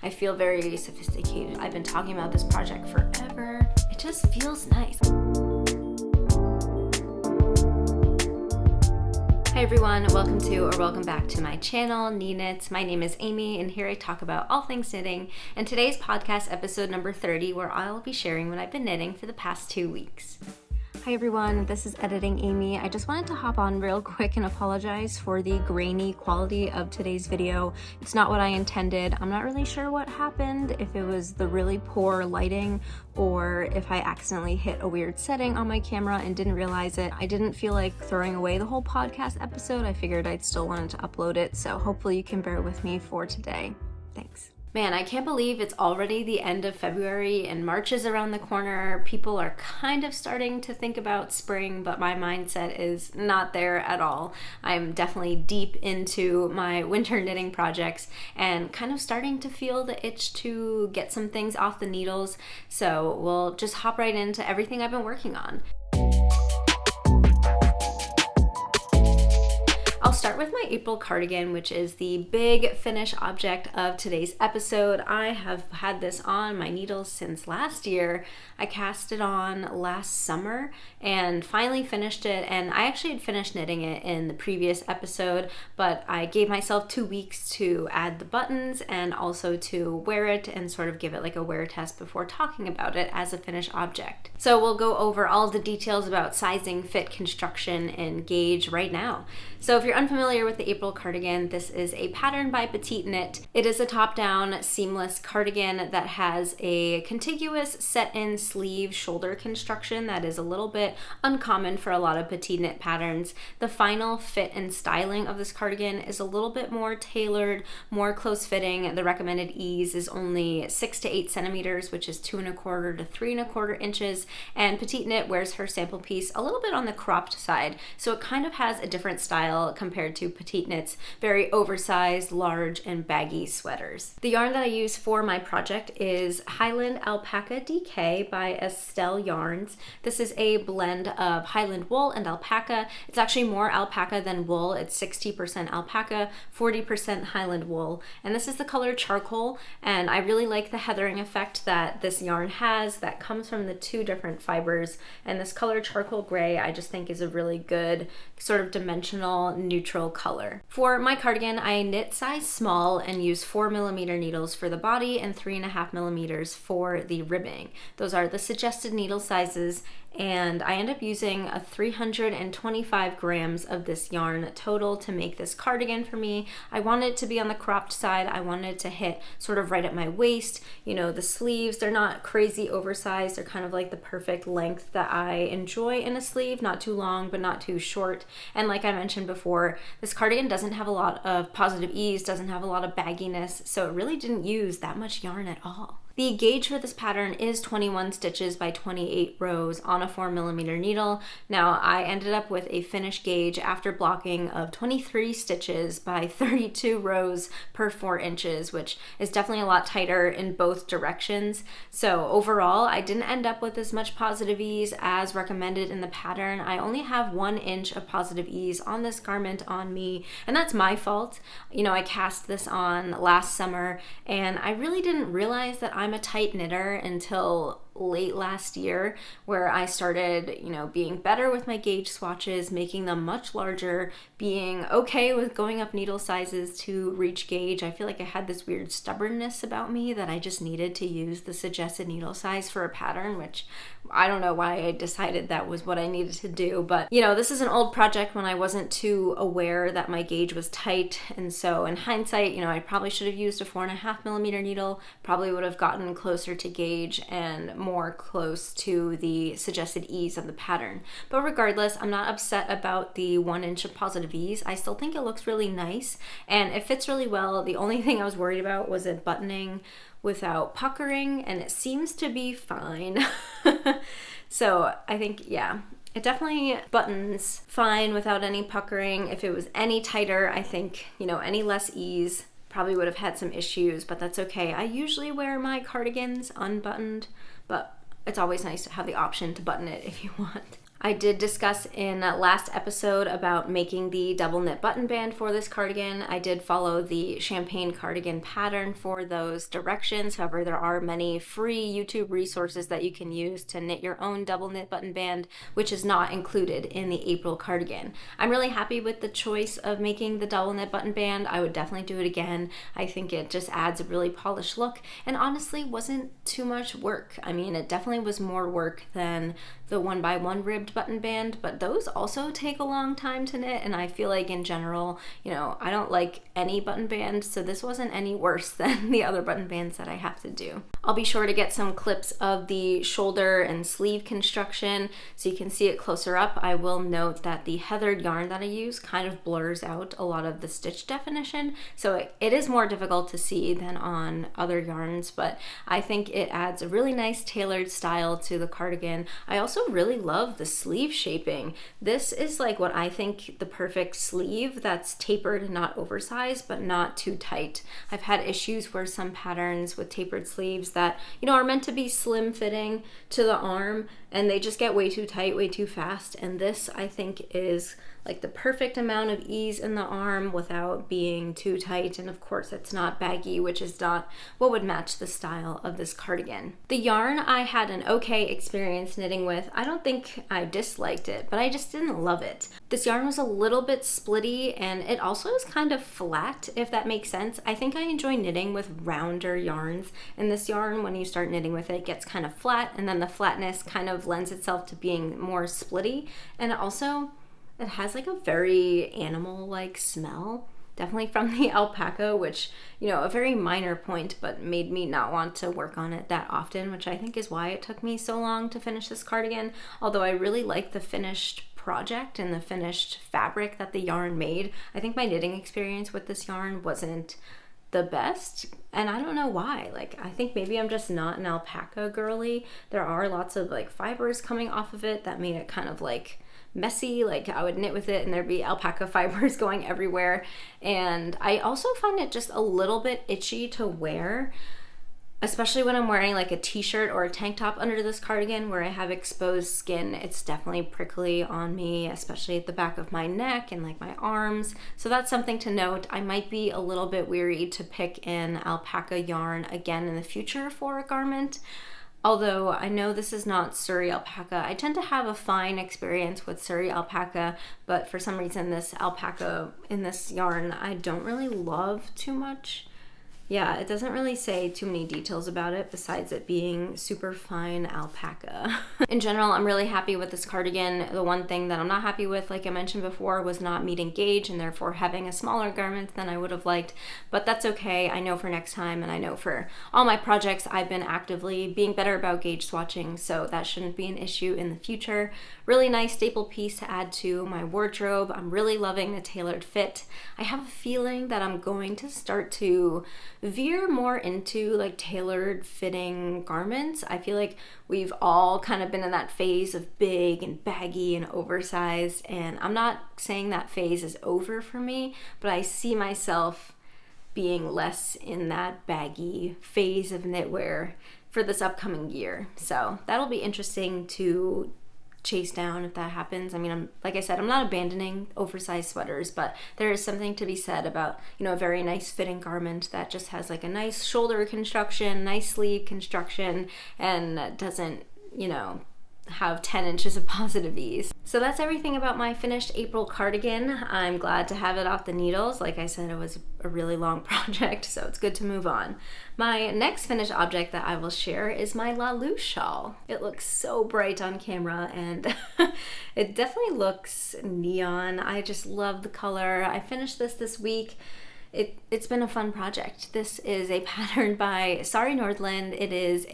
I feel very sophisticated. I've been talking about this project forever. It just feels nice. Hi everyone, welcome back to my channel, Knee Knits. My name is Amy and here I talk about all things knitting, and today's podcast episode number 30, where I'll be sharing what I've been knitting for the past 2 weeks. Hi everyone, this is Editing Amy. I just wanted to hop on real quick and apologize for the grainy quality of today's video. It's not what I intended. I'm not really sure what happened, if it was the really poor lighting or if I accidentally hit a weird setting on my camera and didn't realize it. I didn't feel like throwing away the whole podcast episode. I figured I'd still wanted to upload it, so hopefully you can bear with me for today. Thanks. Man, I can't believe it's already the end of February and March is around the corner. People are kind of starting to think about spring, but my mindset is not there at all. I'm definitely deep into my winter knitting projects and kind of starting to feel the itch to get some things off the needles. So we'll just hop right into everything I've been working on. I'll start with my April cardigan, which is the big finish object of today's episode. I have had this on my needles since last year. I cast it on last summer and finally finished it, and I actually had finished knitting it in the previous episode, but I gave myself 2 weeks to add the buttons and also to wear it and sort of give it like a wear test before talking about it as a finished object. So we'll go over all the details about sizing, fit, construction, and gauge right now. So if you're unfamiliar with the April cardigan, this is a pattern by Petite Knit. It is a top-down seamless cardigan that has a contiguous set-in sleeve shoulder construction that is a little bit uncommon for a lot of Petite Knit patterns. The final fit and styling of this cardigan is a little bit more tailored, more close-fitting. The recommended ease is only 6 to 8 centimeters, which is 2 1/4 to 3 1/4 inches, and Petite Knit wears her sample piece a little bit on the cropped side, so it kind of has a different style compared to Petite Knit's very oversized, large, and baggy sweaters. The yarn that I use for my project is Highland Alpaca DK by Estelle Yarns. This is a blend of Highland wool and alpaca. It's actually more alpaca than wool. It's 60% alpaca, 40% Highland wool. And this is the color charcoal, and I really like the heathering effect that this yarn has that comes from the 2 different fibers. And this color charcoal gray I just think is a really good sort of dimensional neutral color. For my cardigan, I knit size small and use 4mm needles for the body and 3.5mm for the ribbing. Those are the suggested needle sizes, and I end up using 325 grams of this yarn total to make this cardigan for me. I wanted it to be on the cropped side. I wanted it to hit sort of right at my waist. You know, the sleeves, they're not crazy oversized. They're kind of like the perfect length that I enjoy in a sleeve, not too long, but not too short. And like I mentioned before, this cardigan doesn't have a lot of positive ease, doesn't have a lot of bagginess, so it really didn't use that much yarn at all. The gauge for this pattern is 21 stitches by 28 rows on a 4mm needle. Now I ended up with a finished gauge after blocking of 23 stitches by 32 rows per 4 inches, which is definitely a lot tighter in both directions. So overall, I didn't end up with as much positive ease as recommended in the pattern. I only have 1 inch of positive ease on this garment on me, and that's my fault. You know, I cast this on last summer, and I really didn't realize that I'm a tight knitter until late last year, where I started, being better with my gauge swatches, making them much larger, being okay with going up needle sizes to reach gauge. I feel like I had this weird stubbornness about me that I just needed to use the suggested needle size for a pattern, which I don't know why I decided that was what I needed to do. But, this is an old project when I wasn't too aware that my gauge was tight. And so in hindsight, I probably should have used a 4.5mm needle, probably would have gotten closer to gauge and more close to the suggested ease of the pattern. But regardless, I'm not upset about the 1 inch of positive ease. I still think it looks really nice and it fits really well. The only thing I was worried about was it buttoning without puckering, and it seems to be fine. So I think, it definitely buttons fine without any puckering. If it was any tighter, I think, any less ease, probably would have had some issues, but that's okay. I usually wear my cardigans unbuttoned, but it's always nice to have the option to button it if you want. I did discuss in last episode about making the double knit button band for this cardigan. I did follow the champagne cardigan pattern for those directions. However, there are many free YouTube resources that you can use to knit your own double knit button band, which is not included in the April cardigan. I'm really happy with the choice of making the double knit button band. I would definitely do it again. I think it just adds a really polished look, and honestly wasn't too much work. I mean, it definitely was more work than the 1x1 ribbed button band, but those also take a long time to knit, and I feel like in general, I don't like any button band, so this wasn't any worse than the other button bands that I have to do. I'll be sure to get some clips of the shoulder and sleeve construction so you can see it closer up. I will note that the heathered yarn that I use kind of blurs out a lot of the stitch definition, so it is more difficult to see than on other yarns, but I think it adds a really nice tailored style to the cardigan. I also really love the sleeve shaping. This is like what I think the perfect sleeve that's tapered and not oversized, but not too tight. I've had issues where some patterns with tapered sleeves that, are meant to be slim fitting to the arm, and they just get way too tight, way too fast. And this, I think, is like the perfect amount of ease in the arm without being too tight. And of course it's not baggy, which is not what would match the style of this cardigan. The yarn I had an okay experience knitting with. I don't think I disliked it, but I just didn't love it. This yarn was a little bit splitty, and it also is kind of flat, if that makes sense. I think I enjoy knitting with rounder yarns, and this yarn, when you start knitting with it, gets kind of flat, and then the flatness kind of lends itself to being more splitty. And also, it has like a very animal-like smell, definitely from the alpaca, which, a very minor point, but made me not want to work on it that often, which I think is why it took me so long to finish this cardigan. Although I really like the finished project and the finished fabric that the yarn made. I think my knitting experience with this yarn wasn't the best, and I don't know why. Like, I think maybe I'm just not an alpaca girly. There are lots of like fibers coming off of it that made it kind of like messy. Like, I would knit with it and there'd be alpaca fibers going everywhere, and I also find it just a little bit itchy to wear, especially when I'm wearing like a t-shirt or a tank top under this cardigan where I have exposed skin. It's definitely prickly on me, especially at the back of my neck and like my arms. So that's something to note. I might be a little bit weary to pick in alpaca yarn again in the future for a garment. Although I know this is not Surrey alpaca. I tend to have a fine experience with Surrey alpaca, but for some reason this alpaca in this yarn I don't really love too much. Yeah, it doesn't really say too many details about it besides it being super fine alpaca. In general, I'm really happy with this cardigan. The one thing that I'm not happy with, like I mentioned before, was not meeting gauge and therefore having a smaller garment than I would have liked, but that's okay. I know for next time, and I know for all my projects I've been actively being better about gauge swatching, so that shouldn't be an issue in the future. Really nice staple piece to add to my wardrobe. I'm really loving the tailored fit. I have a feeling that I'm going to start to veer more into like tailored fitting garments. I feel like we've all kind of been in that phase of big and baggy and oversized, and I'm not saying that phase is over for me, but I see myself being less in that baggy phase of knitwear for this upcoming year. So that'll be interesting to chase down if that happens. I mean, like I said, I'm not abandoning oversized sweaters, but there is something to be said about, a very nice fitting garment that just has like a nice shoulder construction, nice sleeve construction, and doesn't, have 10 inches of positive ease. So that's everything about my finished April cardigan. I'm glad to have it off the needles. Like I said, it was a really long project, so it's good to move on. My next finished object that I will share is my Laulu Shawl. It looks so bright on camera, and it definitely looks neon. I just love the color. I finished this week. It's been a fun project. This is a pattern by Sari Nordland. It is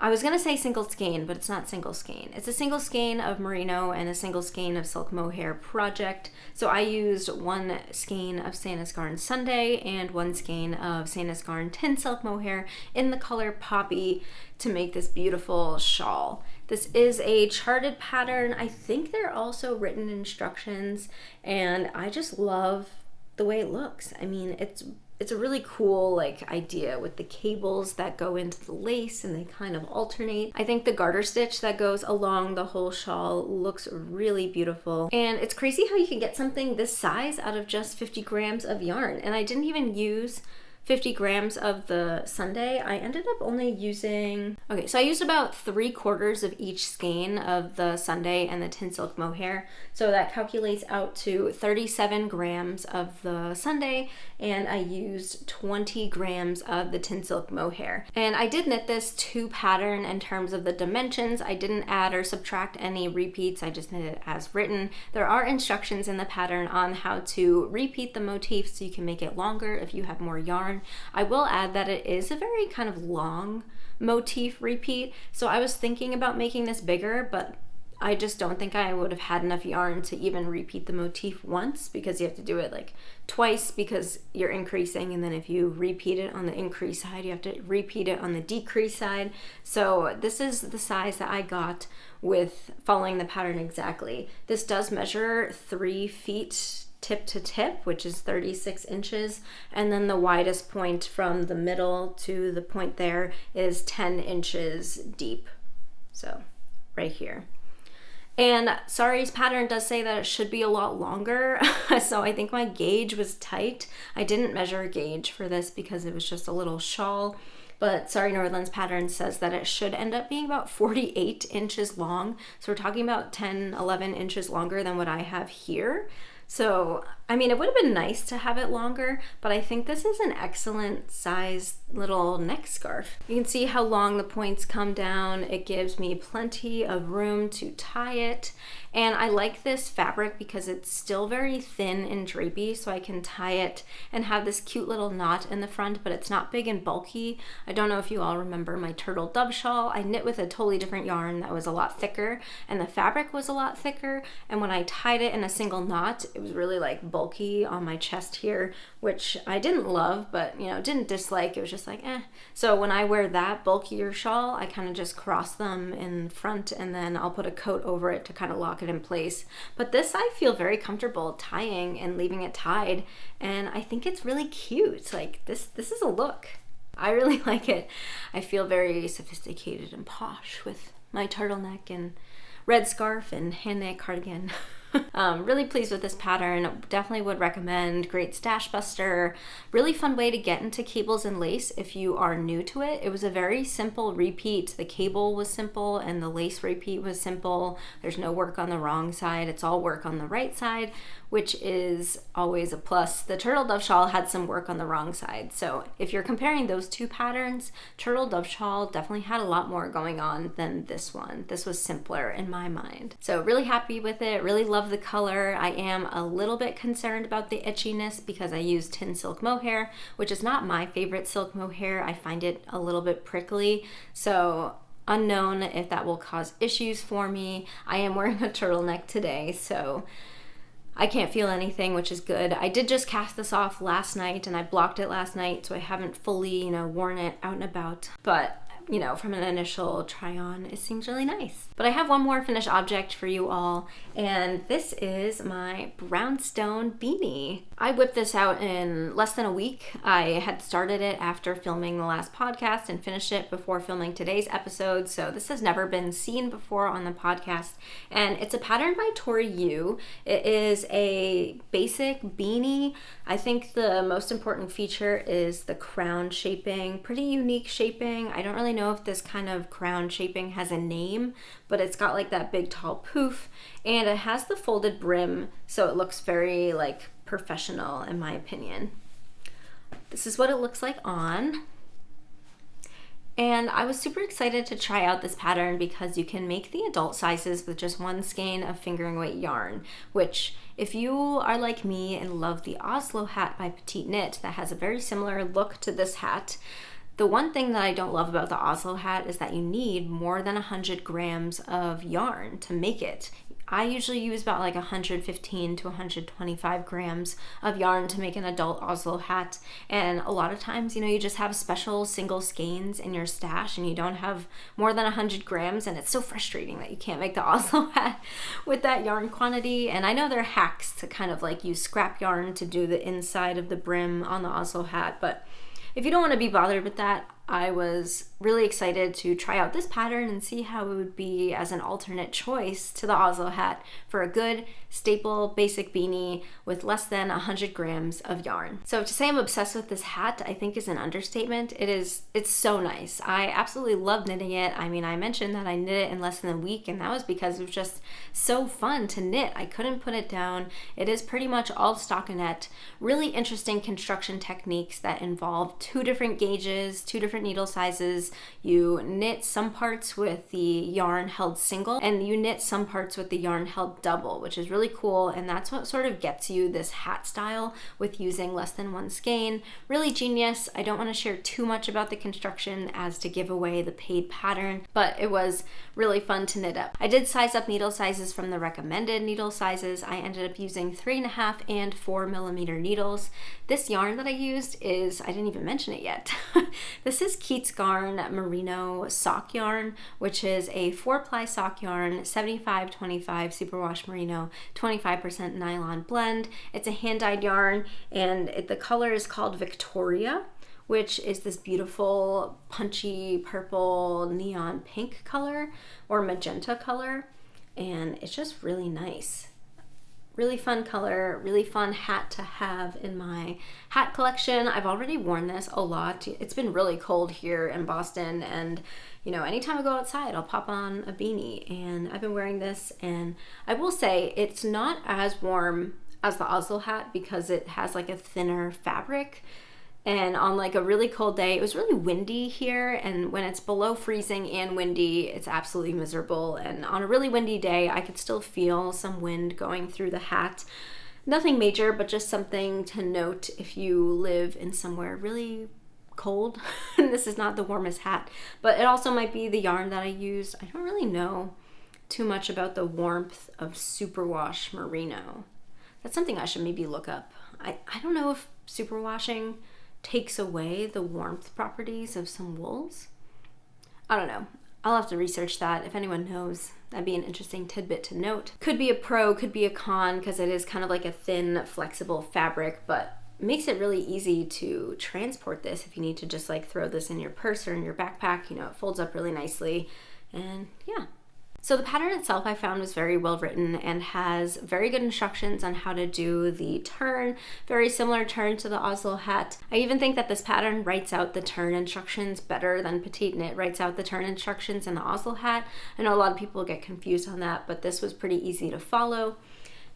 I was gonna say single skein, but it's not single skein. It's a single skein of merino and a single skein of silk mohair project. So I used one skein of Santa's Garn Sunday and one skein of Santa's Garn Tin Silk Mohair in the color Poppy to make this beautiful shawl. This is a charted pattern. I think there are also written instructions, and I just love the way it looks. I mean, it's it's a really cool like idea with the cables that go into the lace and they kind of alternate. I think the garter stitch that goes along the whole shawl looks really beautiful. And it's crazy how you can get something this size out of just 50 grams of yarn. And I didn't even use 50 grams of the Sunday. I ended up only using, okay, so I used about 3/4 of each skein of the Sunday and the tin silk mohair. So that calculates out to 37 grams of the Sunday, and I used 20 grams of the tin silk mohair. And I did knit this to pattern in terms of the dimensions. I didn't add or subtract any repeats. I just knit it as written. There are instructions in the pattern on how to repeat the motif so you can make it longer if you have more yarn. I will add that it is a very kind of long motif repeat, so I was thinking about making this bigger, but I just don't think I would have had enough yarn to even repeat the motif once, because you have to do it like twice because you're increasing, and then if you repeat it on the increase side, you have to repeat it on the decrease side. So this is the size that I got with following the pattern exactly. This does measure 3 feet tip to tip, which is 36 inches, and then the widest point from the middle to the point there is 10 inches deep, so right here. And Sari's pattern does say that it should be a lot longer, so I think my gauge was tight. I didn't measure a gauge for this because it was just a little shawl, but Sari Nordland's pattern says that it should end up being about 48 inches long, so we're talking about 10-11 inches longer than what I have here. So, I mean, it would have been nice to have it longer, but I think this is an excellent size little neck scarf. You can see how long the points come down. It gives me plenty of room to tie it. And I like this fabric because it's still very thin and drapey, so I can tie it and have this cute little knot in the front, but it's not big and bulky. I don't know if you all remember my turtle dove shawl. I knit with a totally different yarn that was a lot thicker, and the fabric was a lot thicker. And when I tied it in a single knot, it was really like bulky on my chest here, which I didn't love, but you know, didn't dislike. It was just like, eh. So when I wear that bulkier shawl, I kind of just cross them in front, and then I'll put a coat over it to kind of lock it in place. But this I feel very comfortable tying and leaving it tied, and I think it's really cute. Like this is a look. I really like it. I feel very sophisticated and posh with my turtleneck and red scarf and hand knit cardigan. Really pleased with this pattern. Definitely would recommend. Great stash buster. Really fun way to get into cables and lace if you are new to it. It was a very simple repeat. The cable was simple and the lace repeat was simple. There's no work on the wrong side. It's all work on the right side, which is always a plus. The turtle dove shawl had some work on the wrong side. So if you're comparing those two patterns, turtle dove shawl definitely had a lot more going on than this one. This was simpler in my mind. So really happy with it. Really love the color. I am a little bit concerned about the itchiness because I use tin silk mohair, which is not my favorite silk mohair. I find it a little bit prickly. So unknown if that will cause issues for me. I am wearing a turtleneck today, so I can't feel anything, which is good. I did just cast this off last night and I blocked it last night, so I haven't fully, worn it out and about. But from an initial try on, it seems really nice. But I have one more finished object for you all, and this is my Brownstone Beanie. I whipped this out in less than a week. I had started it after filming the last podcast and finished it before filming today's episode, so this has never been seen before on the podcast. And it's a pattern by Tori Yu. It is a basic beanie. I think the most important feature is the crown shaping. Pretty unique shaping. I don't really know if this kind of crown shaping has a name, but it's got like that big tall poof, and it has the folded brim, so it looks very professional in my opinion. This is what it looks like on. And I was super excited to try out this pattern because you can make the adult sizes with just one skein of fingering weight yarn, which if you are like me and love the Oslo hat by Petite Knit that has a very similar look to this hat, The one thing that I don't love about the Oslo hat is that you need more than 100 grams of yarn to make it. I usually use about like 115 to 125 grams of yarn to make an adult Oslo hat. And a lot of times, you just have special single skeins in your stash and you don't have more than 100 grams. And it's so frustrating that you can't make the Oslo hat with that yarn quantity. And I know there are hacks to kind of like use scrap yarn to do the inside of the brim on the Oslo hat. But if you don't want to be bothered with that, I was really excited to try out this pattern and see how it would be as an alternate choice to the Oslo hat for a good, staple, basic beanie with less than 100 grams of yarn. So to say I'm obsessed with this hat, I think is an understatement. It's so nice. I absolutely love knitting it. I mean, I mentioned that I knit it in less than a week, and that was because it was just so fun to knit. I couldn't put it down. It is pretty much all stockinette. Really interesting construction techniques that involve 2 different gauges, 2 different needle sizes. You knit some parts with the yarn held single, and you knit some parts with the yarn held double, which is really cool. And that's what sort of gets you this hat style with using less than 1 skein. Really genius. I don't want to share too much about the construction as to give away the paid pattern, but it was really fun to knit up. I did size up needle sizes from the recommended needle sizes. I ended up using 3.5 and 4 millimeter needles. This yarn that I used is, I didn't even mention it yet. This is Keats Garn Merino sock yarn, which is a 4-ply sock yarn, 75-25 superwash merino, 25% nylon blend. It's a hand-dyed yarn, and the color is called Victoria, which is this beautiful punchy purple neon pink color or magenta color, and it's just really nice. Really fun color, really fun hat to have in my hat collection. I've already worn this a lot. It's been really cold here in Boston, and anytime I go outside, I'll pop on a beanie, and I've been wearing this, and I will say it's not as warm as the Oslo hat because it has like a thinner fabric. And on like a really cold day, it was really windy here, and when it's below freezing and windy, it's absolutely miserable. And on a really windy day, I could still feel some wind going through the hat. Nothing major, but just something to note if you live in somewhere really cold. And this is not the warmest hat, but it also might be the yarn that I used. I don't really know too much about the warmth of superwash merino. That's something I should maybe look up. I don't know if superwashing takes away the warmth properties of some wools. I don't know. I'll have to research that. If anyone knows, that'd be an interesting tidbit to note. Could be a pro, could be a con, because it is kind of like a thin, flexible fabric, but makes it really easy to transport this if you need to just like throw this in your purse or in your backpack. It folds up really nicely, and yeah. So the pattern itself I found was very well written and has very good instructions on how to do the turn, very similar turn to the Oslo hat. I even think that this pattern writes out the turn instructions better than Petite Knit writes out the turn instructions in the Oslo hat. I know a lot of people get confused on that, but this was pretty easy to follow.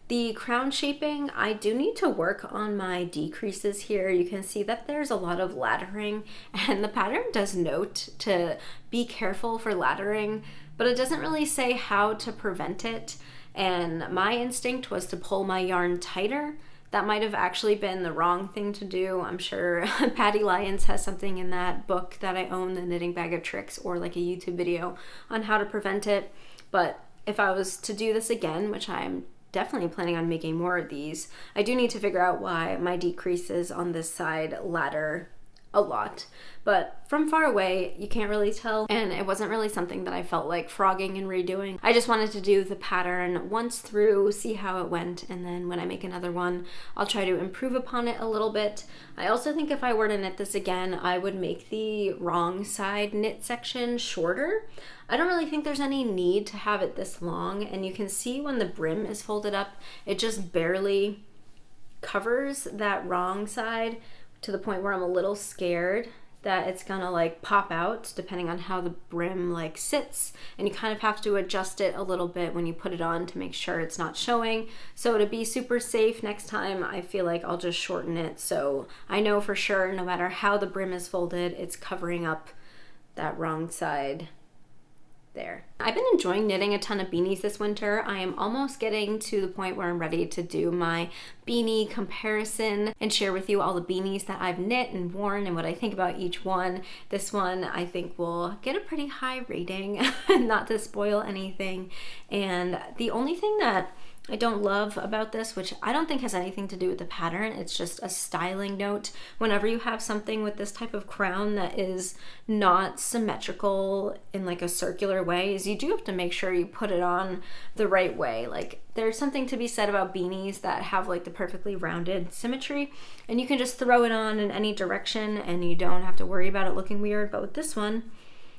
The crown shaping, I do need to work on my decreases here. You can see that there's a lot of laddering, and the pattern does note to be careful for laddering, but it doesn't really say how to prevent it. And my instinct was to pull my yarn tighter. That might have actually been the wrong thing to do. I'm sure Patty Lyons has something in that book that I own, The Knitting Bag of Tricks, or like a YouTube video on how to prevent it. But if I was to do this again, which I'm definitely planning on making more of these, I do need to figure out why my decreases on this side ladder a lot. But from far away, you can't really tell, and it wasn't really something that I felt like frogging and redoing. I just wanted to do the pattern once through, see how it went, and then when I make another one, I'll try to improve upon it a little bit. I also think if I were to knit this again, I would make the wrong side knit section shorter. I don't really think there's any need to have it this long, and you can see when the brim is folded up, it just barely covers that wrong side, to the point where I'm a little scared that it's gonna like pop out depending on how the brim like sits, and you kind of have to adjust it a little bit when you put it on to make sure it's not showing. So to be super safe next time, I feel like I'll just shorten it, so I know for sure no matter how the brim is folded, it's covering up that wrong side there. I've been enjoying knitting a ton of beanies this winter. I am almost getting to the point where I'm ready to do my beanie comparison and share with you all the beanies that I've knit and worn and what I think about each one. This one I think will get a pretty high rating, not to spoil anything. And the only thing that I don't love about this, which I don't think has anything to do with the pattern, it's just a styling note. Whenever you have something with this type of crown that is not symmetrical in like a circular way, is you do have to make sure you put it on the right way. Like there's something to be said about beanies that have like the perfectly rounded symmetry, and you can just throw it on in any direction and you don't have to worry about it looking weird. But with this one,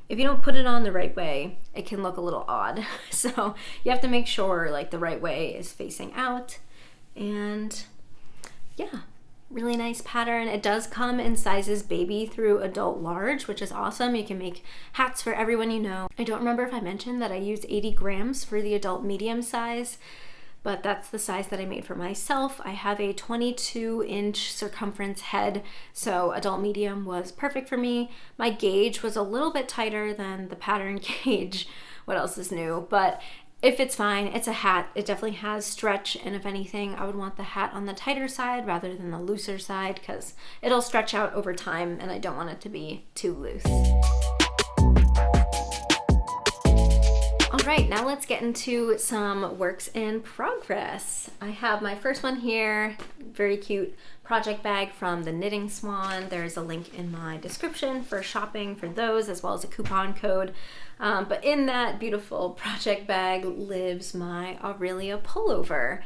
if you don't put it on the right way, it can look a little odd. So you have to make sure like the right way is facing out. And yeah, really nice pattern. It does come in sizes baby through adult large, which is awesome. You can make hats for everyone you know. I don't remember if I mentioned that I used 80 grams for the adult medium size, but that's the size that I made for myself. I have a 22-inch circumference head, so adult medium was perfect for me. My gauge was a little bit tighter than the pattern gauge. What else is new? But if it's fine, it's a hat. It definitely has stretch, and if anything, I would want the hat on the tighter side rather than the looser side because it'll stretch out over time and I don't want it to be too loose. All right, now let's get into some works in progress. I have my first one here, very cute project bag from the Knitting Swan. There's a link in my description for shopping for those, as well as a coupon code. But in that beautiful project bag lives my Aurelia Pullover.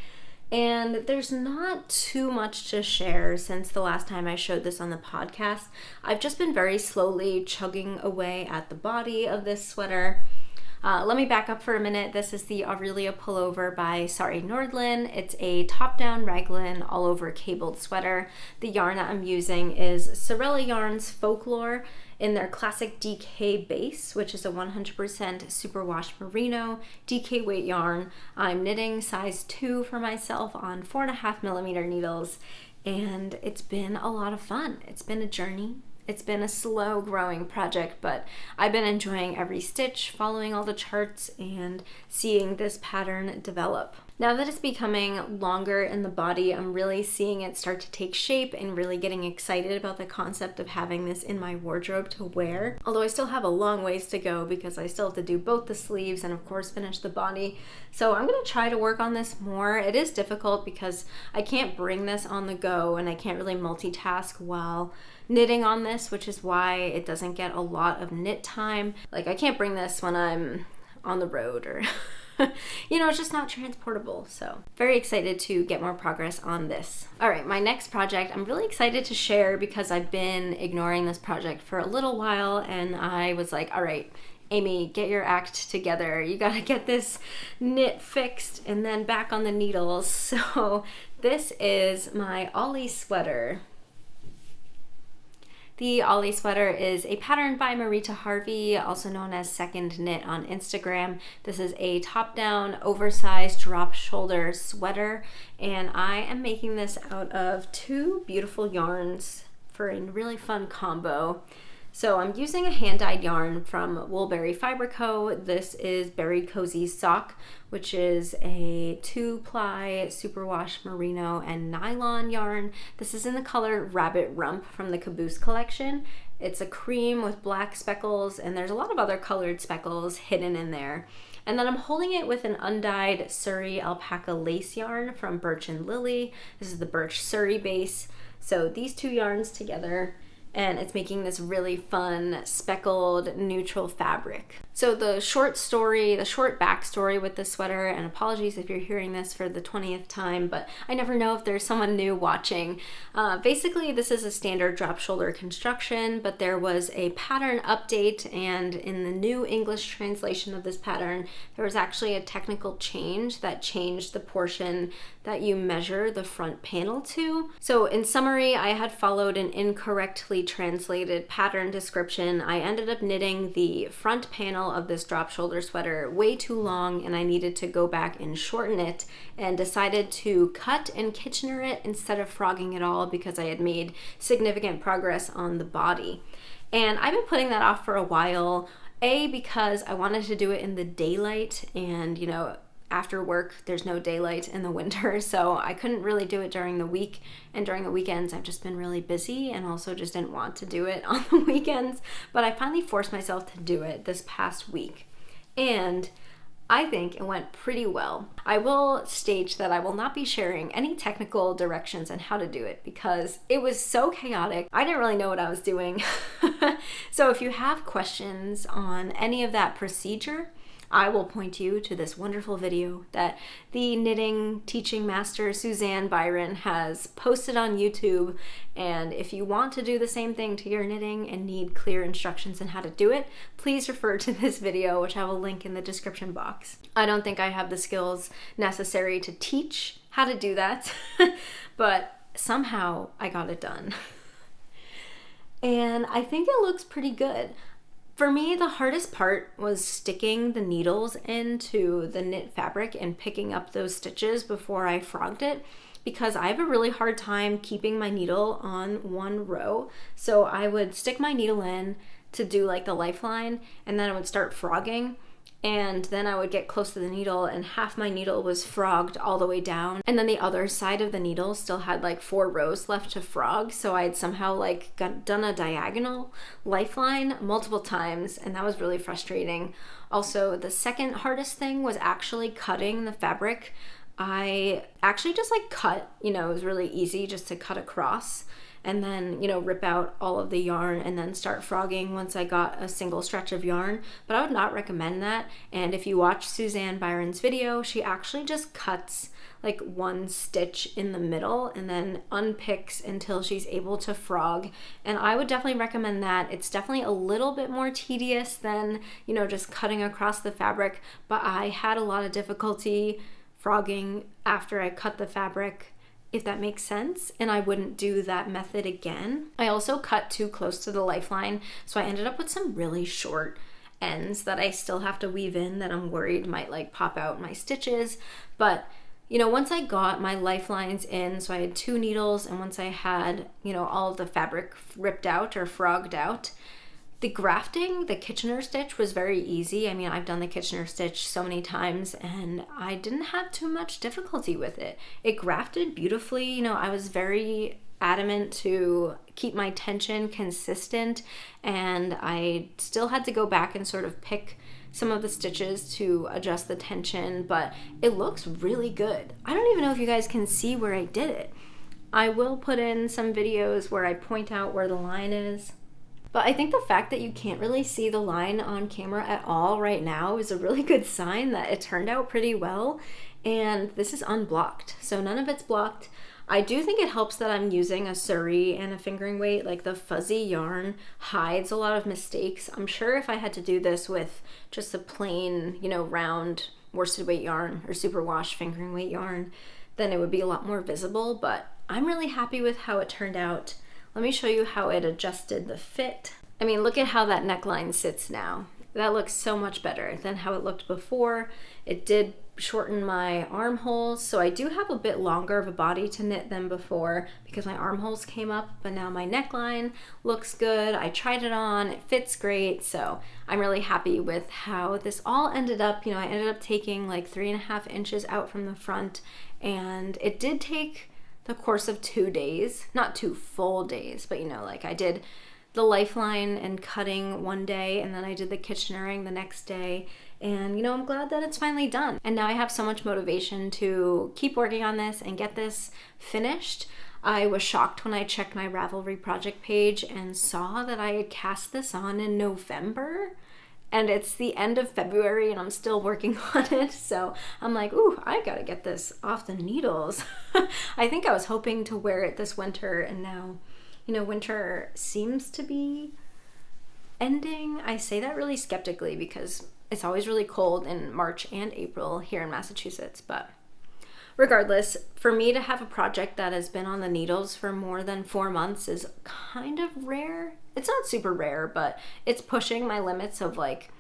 And there's not too much to share since the last time I showed this on the podcast. I've just been very slowly chugging away at the body of this sweater. Let me back up for a minute. This is the Aurelia Pullover by Sari Nordlund. It's a top-down raglan all-over cabled sweater. The yarn that I'm using is Sorella Yarns Folklore in their classic DK base, which is a 100% superwash merino DK weight yarn. I'm knitting size 2 for myself on 4.5mm needles, and it's been a lot of fun. It's been a journey. It's been a slow growing project, but I've been enjoying every stitch, following all the charts, and seeing this pattern develop. Now that it's becoming longer in the body, I'm really seeing it start to take shape and really getting excited about the concept of having this in my wardrobe to wear. Although I still have a long ways to go because I still have to do both the sleeves and of course finish the body. So I'm gonna try to work on this more. It is difficult because I can't bring this on the go and I can't really multitask while knitting on this, which is why it doesn't get a lot of knit time. Like I can't bring this when I'm on the road or it's just not transportable. So very excited to get more progress on this. All right, my next project I'm really excited to share because I've been ignoring this project for a little while and I was like, all right, Amy, get your act together. You gotta get this knit fixed and then back on the needles. So this is my Ollie Sweater. The Ollie Sweater is a pattern by Marita Harvey, also known as Second Knit on Instagram. This is a top-down, oversized drop shoulder sweater, and I am making this out of 2 beautiful yarns for a really fun combo. So I'm using a hand-dyed yarn from Woolberry Fiber Co. This is Berry Cozy Sock, which is a 2-ply superwash merino and nylon yarn. This is in the color Rabbit Rump from the Caboose collection. It's a cream with black speckles, and there's a lot of other colored speckles hidden in there. And then I'm holding it with an undyed Surrey alpaca lace yarn from Birch and Lily. This is the Birch Surrey base. So these 2 yarns together, and it's making this really fun speckled neutral fabric. So the short backstory with this sweater, and apologies if you're hearing this for the 20th time, but I never know if there's someone new watching. Basically, this is a standard drop shoulder construction, but there was a pattern update, and in the new English translation of this pattern, there was actually a technical change that changed the portion that you measure the front panel to. So in summary, I had followed an incorrectly translated pattern description. I ended up knitting the front panel of this drop shoulder sweater way too long, and I needed to go back and shorten it, and decided to cut and Kitchener it instead of frogging it all because I had made significant progress on the body. And I've been putting that off for a while. Because I wanted to do it in the daylight, and after work there's no daylight in the winter, so I couldn't really do it during the week, and during the weekends I've just been really busy and also just didn't want to do it on the weekends. But I finally forced myself to do it this past week, and I think it went pretty well. I will state that I will not be sharing any technical directions on how to do it because it was so chaotic. I didn't really know what I was doing. So if you have questions on any of that procedure, I will point you to this wonderful video that the knitting teaching master Suzanne Byron has posted on YouTube. And if you want to do the same thing to your knitting and need clear instructions on how to do it, please refer to this video, which I will link in the description box. I don't think I have the skills necessary to teach how to do that, but somehow I got it done. And I think it looks pretty good. For me, the hardest part was sticking the needles into the knit fabric and picking up those stitches before I frogged it, because I have a really hard time keeping my needle on one row. So I would stick my needle in to do like the lifeline, and then I would start frogging, and then I would get close to the needle and half my needle was frogged all the way down, and then the other side of the needle still had like 4 rows left to frog. So I had somehow like done a diagonal lifeline multiple times, and that was really frustrating. Also, the second hardest thing was actually cutting the fabric. I actually just like cut, it was really easy just to cut across and then, rip out all of the yarn and then start frogging once I got a single stretch of yarn. But I would not recommend that. And if you watch Suzanne Byron's video, she actually just cuts like 1 stitch in the middle and then unpicks until she's able to frog. And I would definitely recommend that. It's definitely a little bit more tedious than, just cutting across the fabric, but I had a lot of difficulty frogging after I cut the fabric, if that makes sense, and I wouldn't do that method again. I also cut too close to the lifeline, so I ended up with some really short ends that I still have to weave in that I'm worried might like pop out my stitches. But once I got my lifelines in, so I had 2 needles, and once I had all of the fabric ripped out or frogged out, the grafting, the Kitchener stitch was very easy. I mean, I've done the Kitchener stitch so many times and I didn't have too much difficulty with it. It grafted beautifully. I was very adamant to keep my tension consistent, and I still had to go back and sort of pick some of the stitches to adjust the tension, but it looks really good. I don't even know if you guys can see where I did it. I will put in some videos where I point out where the line is. But I think the fact that you can't really see the line on camera at all right now is a really good sign that it turned out pretty well. And this is unblocked, so none of it's blocked. I do think it helps that I'm using a suri and a fingering weight. Like the fuzzy yarn hides a lot of mistakes. I'm sure if I had to do this with just a plain, round worsted weight yarn or superwash fingering weight yarn, then it would be a lot more visible. But I'm really happy with how it turned out. Let me show you how it adjusted the fit. I mean, look at how that neckline sits now. That looks so much better than how it looked before. It did shorten my armholes, so I do have a bit longer of a body to knit than before because my armholes came up, but now my neckline looks good. I tried it on, it fits great, so I'm really happy with how this all ended up. I ended up taking like 3.5 inches out from the front, and it did take the course of 2 days, not 2 full days, but like I did the lifeline and cutting one day, and then I did the Kitchenering the next day, and I'm glad that it's finally done. And now I have so much motivation to keep working on this and get this finished. I was shocked when I checked my Ravelry project page and saw that I had cast this on in November, and it's the end of February and I'm still working on it. So I'm like, ooh, I gotta get this off the needles. I think I was hoping to wear it this winter, and now, winter seems to be ending. I say that really skeptically because it's always really cold in March and April here in Massachusetts. But regardless, for me to have a project that has been on the needles for more than 4 months is kind of rare. It's not super rare, but it's pushing my limits of like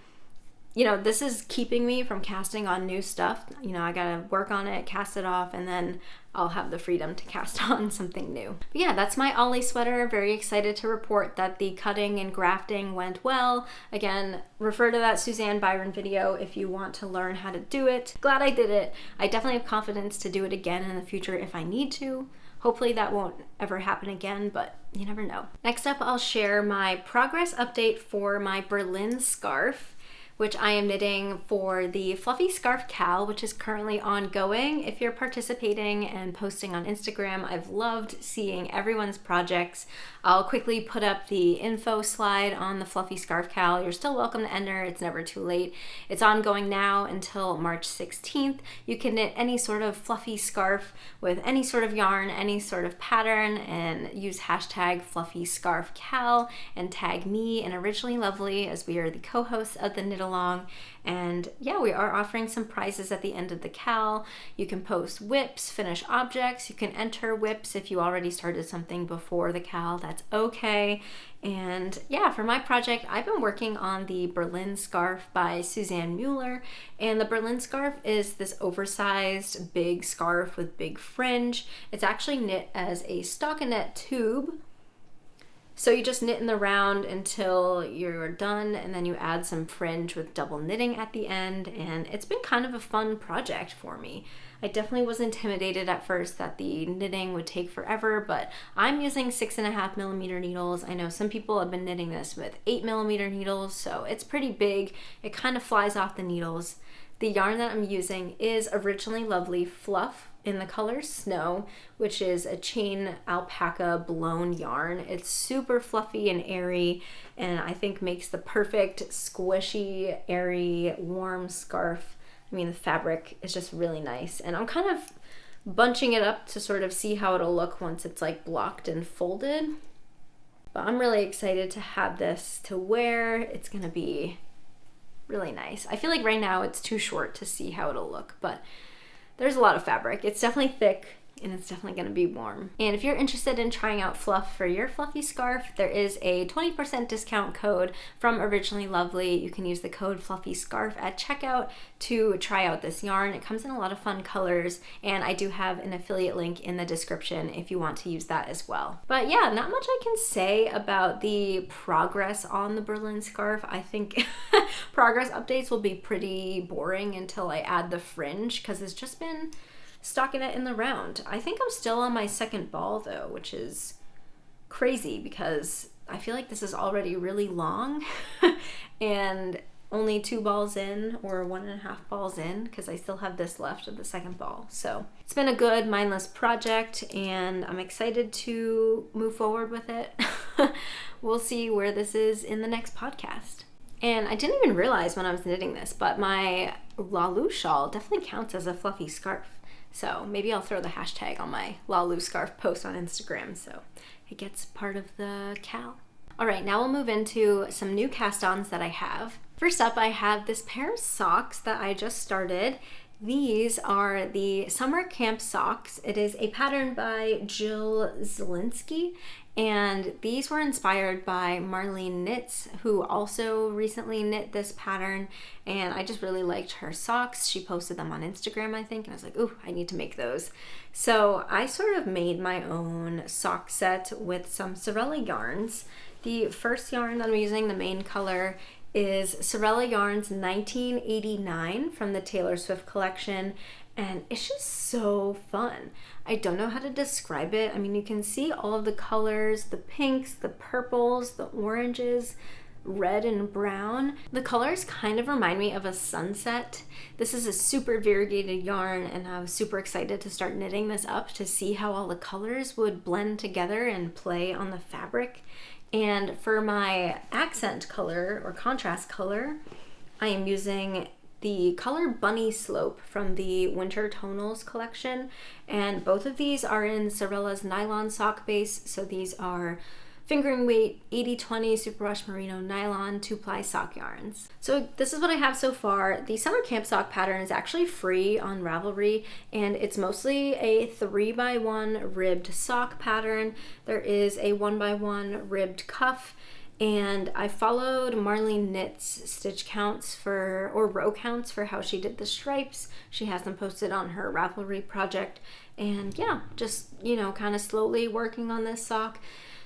you know, this is keeping me from casting on new stuff. You know, I gotta work on it, cast it off, and then I'll have the freedom to cast on something new. But yeah, that's my Ollie sweater. Very excited to report that the cutting and grafting went well. Again, refer to that Suzanne Byron video if you want to learn how to do it. Glad I did it. I definitely have confidence to do it again in the future if I need to. Hopefully that won't ever happen again, but you never know. Next up, I'll share my progress update for my Berlin scarf, which I am knitting for the Fluffy Scarf Cal, which is currently ongoing. If you're participating and posting on Instagram, I've loved seeing everyone's projects. I'll quickly put up the info slide on the Fluffy Scarf Cal. You're still welcome to enter, it's never too late. It's ongoing now until March 16th. You can knit any sort of fluffy scarf with any sort of yarn, any sort of pattern, and use hashtag Fluffy Scarf Cal and tag me and Originally Lovely, as we are the co-hosts of the Knit Along. And yeah, we are offering some prizes at the end of the cal. You can post whips, finish objects. You can enter whips if you already started something before the cal. That's okay. And yeah, for my project, I've been working on the Berlin scarf by Suzanne Mueller. And the Berlin scarf is this oversized big scarf with big fringe. It's actually knit as a stockinette tube. So you just knit in the round until you're done, and then you add some fringe with double knitting at the end, and it's been kind of a fun project for me. I definitely was intimidated at first that the knitting would take forever, but I'm using 6.5mm needles. I know some people have been knitting this with 8mm needles, so it's pretty big. It kind of flies off the needles. The yarn that I'm using is Originally Lovely Fluff in the color Snow, which is a chain alpaca blown yarn. It's super fluffy and airy, and I think makes the perfect squishy, airy, warm scarf. I mean, the fabric is just really nice, and I'm kind of bunching it up to sort of see how it'll look once it's like blocked and folded. But I'm really excited to have this to wear. It's gonna be really nice. I feel like right now it's too short to see how it'll look, but there's a lot of fabric. It's definitely thick, and it's definitely gonna be warm. And if you're interested in trying out fluff for your fluffy scarf, there is a 20% discount code from Originally Lovely. You can use the code Fluffy Scarf at checkout to try out this yarn. It comes in a lot of fun colors, and I do have an affiliate link in the description if you want to use that as well. But yeah, not much I can say about the progress on the Berlin scarf. I think progress updates will be pretty boring until I add the fringe, because it's just been stockinette in the round. I think I'm still on my second ball though, which is crazy because I feel like this is already really long and only 2 balls in, or 1.5 balls in, because I still have this left of the second ball. So it's been a good mindless project, and I'm excited to move forward with it. We'll see where this is in the next podcast. And I didn't even realize when I was knitting this, but my Laulu shawl definitely counts as a fluffy scarf. So maybe I'll throw the hashtag on my Laulu scarf post on Instagram so it gets part of the cal. All right, now we'll move into some new cast-ons that I have. First up, I have this pair of socks that I just started. These are the summer camp socks. It is a pattern by Jill Zielinski, and these were inspired by Marlene Knits, who also recently knit this pattern, and I just really liked her socks. She posted them on Instagram, I think, and I was like, ooh, I need to make those. So I sort of made my own sock set with some Sorella yarns. The first yarn that I'm using, the main color, is Sorella Yarns 1989 from the Taylor Swift collection, and it's just so fun. I don't know how to describe it. I mean, you can see all of the colors, the pinks, the purples, the oranges, red and brown. The colors kind of remind me of a sunset. This is a super variegated yarn, and I was super excited to start knitting this up to see how all the colors would blend together and play on the fabric. And for my accent color or contrast color, I am using the color Bunny Slope from the Winter Tonals collection. And both of these are in Sorella's nylon sock base. So these are fingering weight 80/20 superwash merino nylon 2-ply sock yarns. So this is what I have so far. The summer camp sock pattern is actually free on Ravelry, and it's mostly a 3x1 ribbed sock pattern. There is a 1x1 ribbed cuff, And I followed Marlene Knit's stitch counts or row counts for how she did the stripes. She has them posted on her Ravelry project. And yeah, just, kind of slowly working on this sock.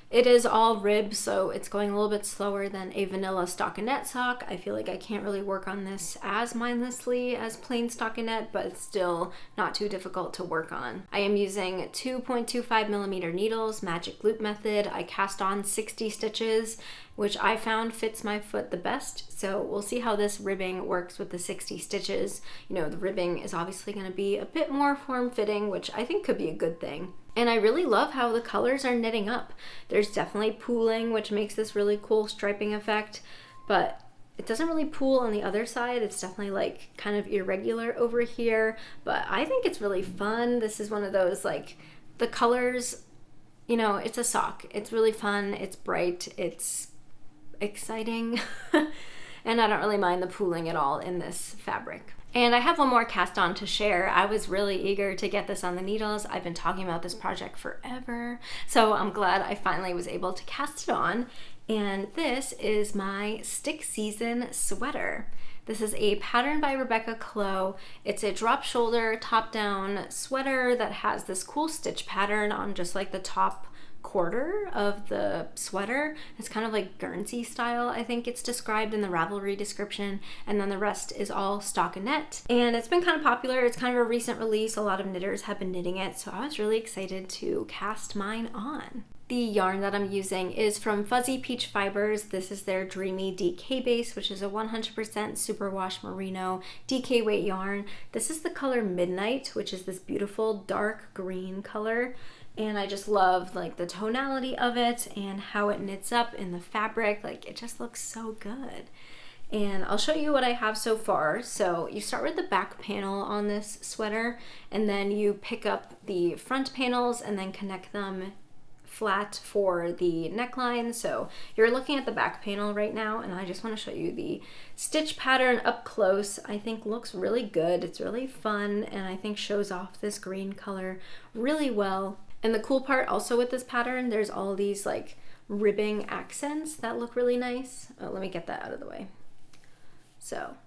It is all rib, so it's going a little bit slower than a vanilla stockinette sock. I feel like I can't really work on this as mindlessly as plain stockinette, but it's still not too difficult to work on. I am using 2.25 millimeter needles, magic loop method. I cast on 60 stitches, which I found fits my foot the best. So we'll see how this ribbing works with the 60 stitches. The ribbing is obviously going to be a bit more form-fitting, which I think could be a good thing. And I really love how the colors are knitting up. There's definitely pooling, which makes this really cool striping effect, but it doesn't really pool on the other side. It's definitely like kind of irregular over here, but I think it's really fun. This is one of those, like, the colors, it's a sock. It's really fun. It's bright. It's exciting. And I don't really mind the pooling at all in this fabric. And I have one more cast on to share. I was really eager to get this on the needles. I've been talking about this project forever, so I'm glad I finally was able to cast it on. And this is my Stick Season sweater. This is a pattern by Rebecca Clow. It's a drop shoulder, top down sweater that has this cool stitch pattern on just like the top quarter of the sweater. It's kind of like Guernsey style, I think it's described in the Ravelry description, and then the rest is all stockinette. And it's been kind of popular. It's kind of a recent release. A lot of knitters have been knitting it, so I was really excited to cast mine on. The yarn that I'm using is from Fuzzy Peach Fibers. This is their Dreamy DK base, which is a 100% superwash merino DK weight yarn. This is the color Midnight, which is this beautiful dark green color. And I just love like the tonality of it and how it knits up in the fabric. Like, it just looks so good. And I'll show you what I have so far. So you start with the back panel on this sweater, and then you pick up the front panels and then connect them flat for the neckline. So you're looking at the back panel right now, and I just want to show you the stitch pattern up close. I think looks really good. It's really fun, and I think shows off this green color really well. And the cool part also with this pattern, there's all these like ribbing accents that look really nice. Oh, let me get that out of the way. So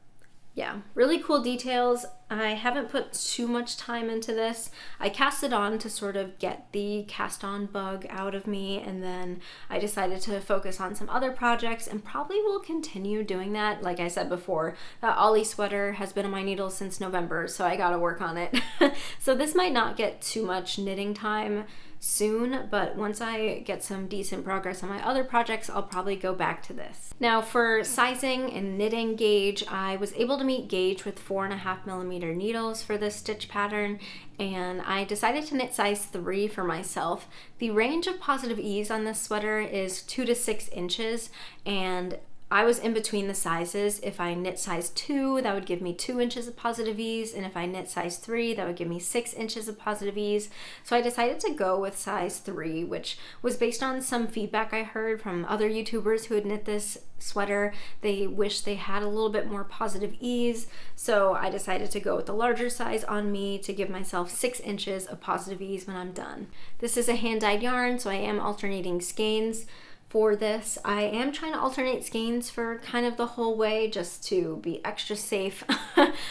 yeah, really cool details. I haven't put too much time into this. I cast it on to sort of get the cast on bug out of me, and then I decided to focus on some other projects, and probably will continue doing that. Like I said before, that Ollie Sweater has been on my needles since November, so I gotta work on it. So this might not get too much knitting time soon, but once I get some decent progress on my other projects, I'll probably go back to this. Now for sizing and knitting gauge, I was able to meet gauge with 4.5 millimeter needles for this stitch pattern, and I decided to knit size 3 for myself. The range of positive ease on this sweater is 2 to 6 inches, and I was in between the sizes. If I knit size 2, that would give me 2 inches of positive ease, and if I knit size 3, that would give me 6 inches of positive ease. So I decided to go with size 3, which was based on some feedback I heard from other YouTubers who had knit this sweater. They wish they had a little bit more positive ease, so I decided to go with the larger size on me to give myself 6 inches of positive ease when I'm done. This is a hand-dyed yarn, so I am alternating skeins. For this, I am trying to alternate skeins for kind of the whole way, just to be extra safe.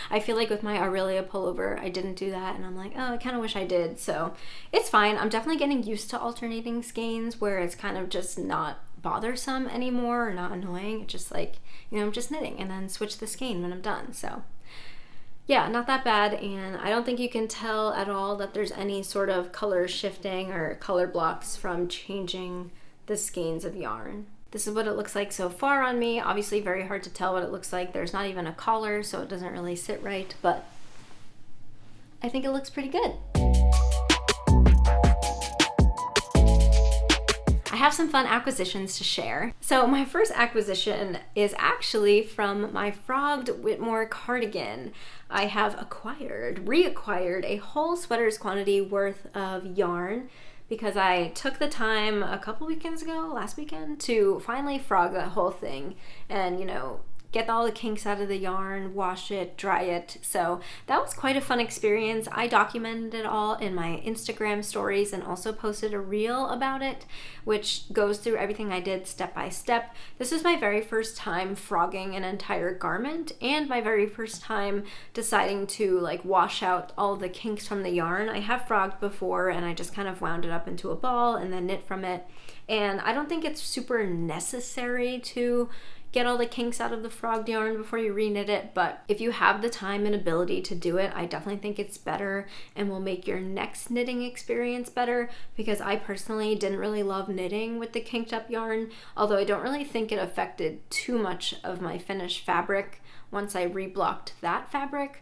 I feel like with my Aurelia Pullover, I didn't do that, and I'm like, oh, I kind of wish I did. So it's fine. I'm definitely getting used to alternating skeins where it's kind of just not bothersome anymore or not annoying. It's just like, I'm just knitting and then switch the skein when I'm done. So yeah, not that bad, and I don't think you can tell at all that there's any sort of color shifting or color blocks from changing the skeins of yarn. This is what it looks like so far on me. Obviously very hard to tell what it looks like. There's not even a collar, so it doesn't really sit right, but I think it looks pretty good. I have some fun acquisitions to share. So my first acquisition is actually from my frogged Whitmoor cardigan. I have reacquired a whole sweater's quantity worth of yarn, because I took the time a couple weekends ago, last weekend, to finally frog that whole thing and, get all the kinks out of the yarn, wash it, dry it. So that was quite a fun experience. I documented it all in my Instagram stories and also posted a reel about it, which goes through everything I did step by step. This was my very first time frogging an entire garment and my very first time deciding to like wash out all the kinks from the yarn. I have frogged before and I just kind of wound it up into a ball and then knit from it. And I don't think it's super necessary to get all the kinks out of the frogged yarn before you reknit it, but if you have the time and ability to do it, I definitely think it's better and will make your next knitting experience better, because I personally didn't really love knitting with the kinked up yarn, although I don't really think it affected too much of my finished fabric once I reblocked that fabric.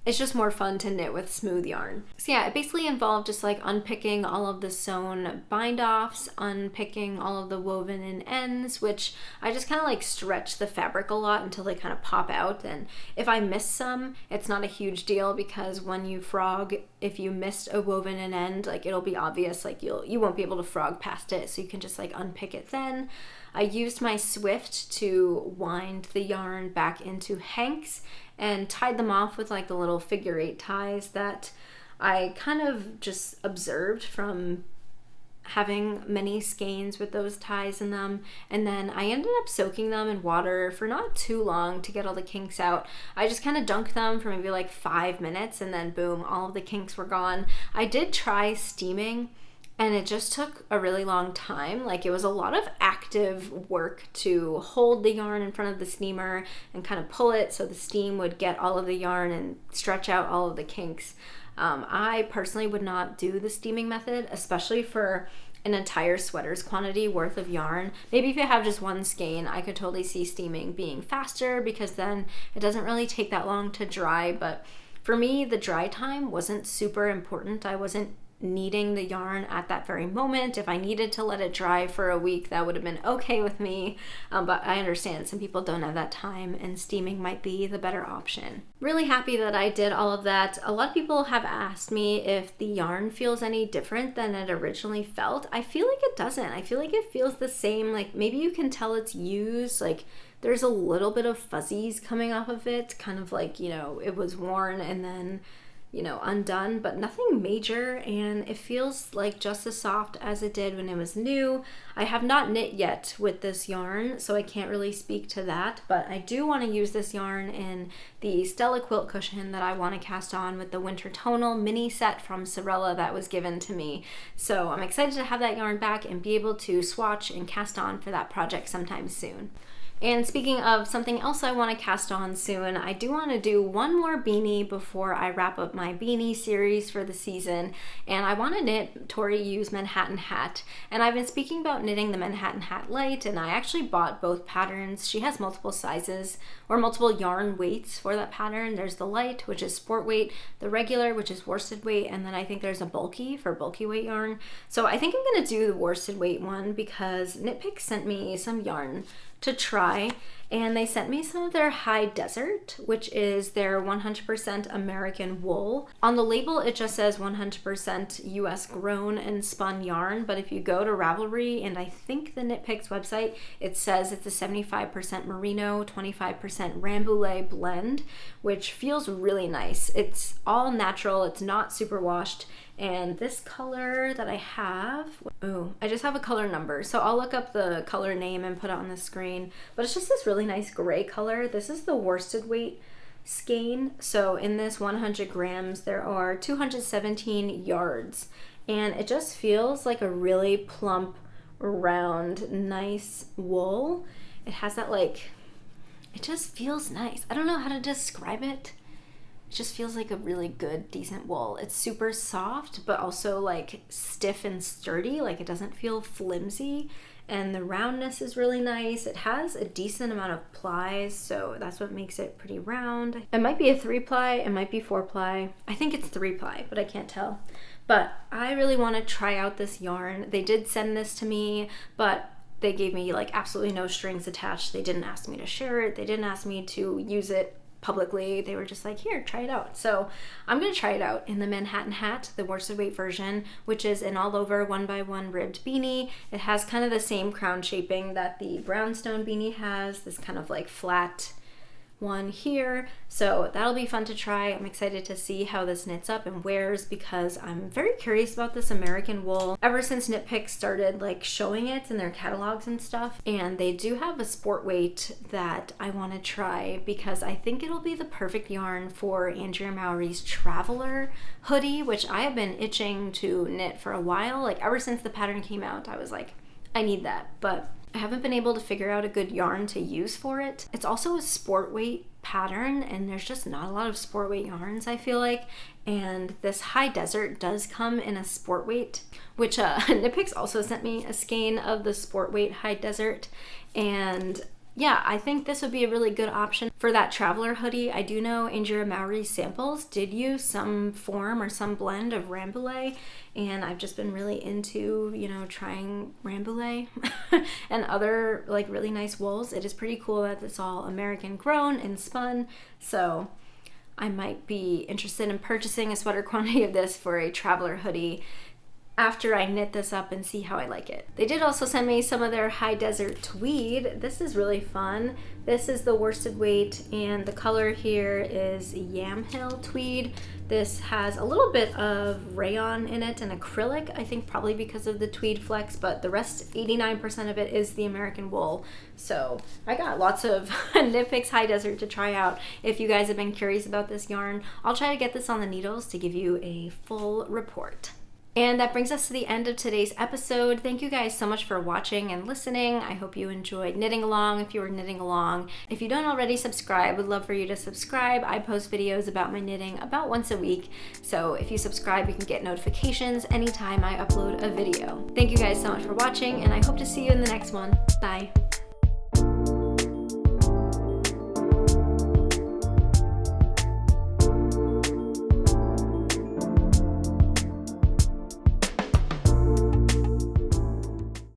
It's just more fun to knit with smooth yarn. So yeah, it basically involved just like unpicking all of the sewn bind offs, unpicking all of the woven in ends, which I just kind of like stretch the fabric a lot until they kind of pop out. And if I miss some, it's not a huge deal, because when you frog, if you missed a woven in end, like it'll be obvious, like you won't be able to frog past it. So you can just like unpick it then. I used my Swift to wind the yarn back into hanks and tied them off with like the little figure 8 ties that I kind of just observed from having many skeins with those ties in them. And then I ended up soaking them in water for not too long to get all the kinks out. I just kind of dunked them for maybe like 5 minutes and then boom, all of the kinks were gone. I did try steaming, and it just took a really long time. Like it was a lot of active work to hold the yarn in front of the steamer and kind of pull it so the steam would get all of the yarn and stretch out all of the kinks. I personally would not do the steaming method, especially for an entire sweater's quantity worth of yarn. Maybe if you have just one skein, I could totally see steaming being faster, because then it doesn't really take that long to dry. But for me, the dry time wasn't super important. I wasn't needing the yarn at that very moment. If I needed to let it dry for a week, that would have been okay with me, but I understand some people don't have that time and steaming might be the better option. Really happy that I did all of that. A lot of people have asked me if the yarn feels any different than it originally felt. I feel like it doesn't. I feel like it feels the same. Like maybe you can tell it's used, like there's a little bit of fuzzies coming off of it, kind of like, you know, it was worn and then undone, but nothing major, and it feels like just as soft as it did when it was new. I have not knit yet with this yarn, so I can't really speak to that, but I do want to use this yarn in the Stella quilt cushion that I want to cast on with the winter tonal mini set from Sorella that was given to me. So I'm excited to have that yarn back and be able to swatch and cast on for that project sometime soon. And speaking of something else I want to cast on soon, I do want to do one more beanie before I wrap up my beanie series for the season. And I want to knit Tori Yu's Manhattan hat. And I've been speaking about knitting the Manhattan hat light, and I actually bought both patterns. She has multiple sizes or multiple yarn weights for that pattern. There's the light, which is sport weight, the regular, which is worsted weight, and then I think there's a bulky for bulky weight yarn. So I think I'm going to do the worsted weight one because Knit Picks sent me some yarn to try, and they sent me some of their High Desert, which is their 100% American wool. On the label it just says 100% US grown and spun yarn, but if you go to Ravelry and I think the Knit Picks website, it says it's a 75% merino, 25% rambouillet blend, which feels really nice. It's all natural, it's not super washed. And this color that I have, oh, I just have a color number, so I'll look up the color name and put it on the screen, but it's just this really nice gray color. This is the worsted weight skein, so in this 100 grams there are 217 yards, and it just feels like a really plump, round, nice wool. It has that like, it just feels nice. I don't know how to describe it. It just feels like a really good, decent wool. It's super soft, but also like stiff and sturdy. Like it doesn't feel flimsy, and the roundness is really nice. It has a decent amount of plies, so that's what makes it pretty round. It might be a 3-ply, it might be 4-ply. I think it's 3-ply, but I can't tell. But I really want to try out this yarn. They did send this to me, but they gave me like absolutely no strings attached. They didn't ask me to share it. They didn't ask me to use it publicly. They were just like, here, try it out. So I'm gonna try it out in the Manhattan hat, the worsted weight version, which is an all over 1x1 ribbed beanie. It has kind of the same crown shaping that the Brownstone beanie has, this kind of like flat one here. So that'll be fun to try. I'm excited to see how this knits up and wears because I'm very curious about this American wool ever since Knit Picks started like showing it in their catalogs and stuff. And they do have a sport weight that I want to try because I think it'll be the perfect yarn for Andrea Mowry's Traveler hoodie, which I have been itching to knit for a while. Like ever since the pattern came out, I was like, I need that, but I haven't been able to figure out a good yarn to use for it. It's also a sport weight pattern and there's just not a lot of sport weight yarns, I feel like. And this High Desert does come in a sport weight, which Knit Picks also sent me a skein of the sport weight High Desert. And yeah, I think this would be a really good option for that Traveler hoodie. I do know Andrea Mowry's samples did use some form or some blend of Rambouillet, and I've just been really into, you know, trying Rambouillet and other like really nice wools. It is pretty cool that it's all American grown and spun, so I might be interested in purchasing a sweater quantity of this for a Traveler hoodie after I knit this up and see how I like it. They did also send me some of their High Desert tweed. This is really fun. This is the worsted weight and the color here is Yamhill tweed. This has a little bit of rayon in it and acrylic, I think probably because of the tweed flex, but the rest, 89% of it is the American wool. So I got lots of Knit Picks High Desert to try out. If you guys have been curious about this yarn, I'll try to get this on the needles to give you a full report. And that brings us to the end of today's episode. Thank you guys so much for watching and listening. I hope you enjoyed knitting along if you were knitting along. If you don't already subscribe, would love for you to subscribe. I post videos about my knitting about once a week. So if you subscribe, you can get notifications anytime I upload a video. Thank you guys so much for watching, and I hope to see you in the next one. Bye.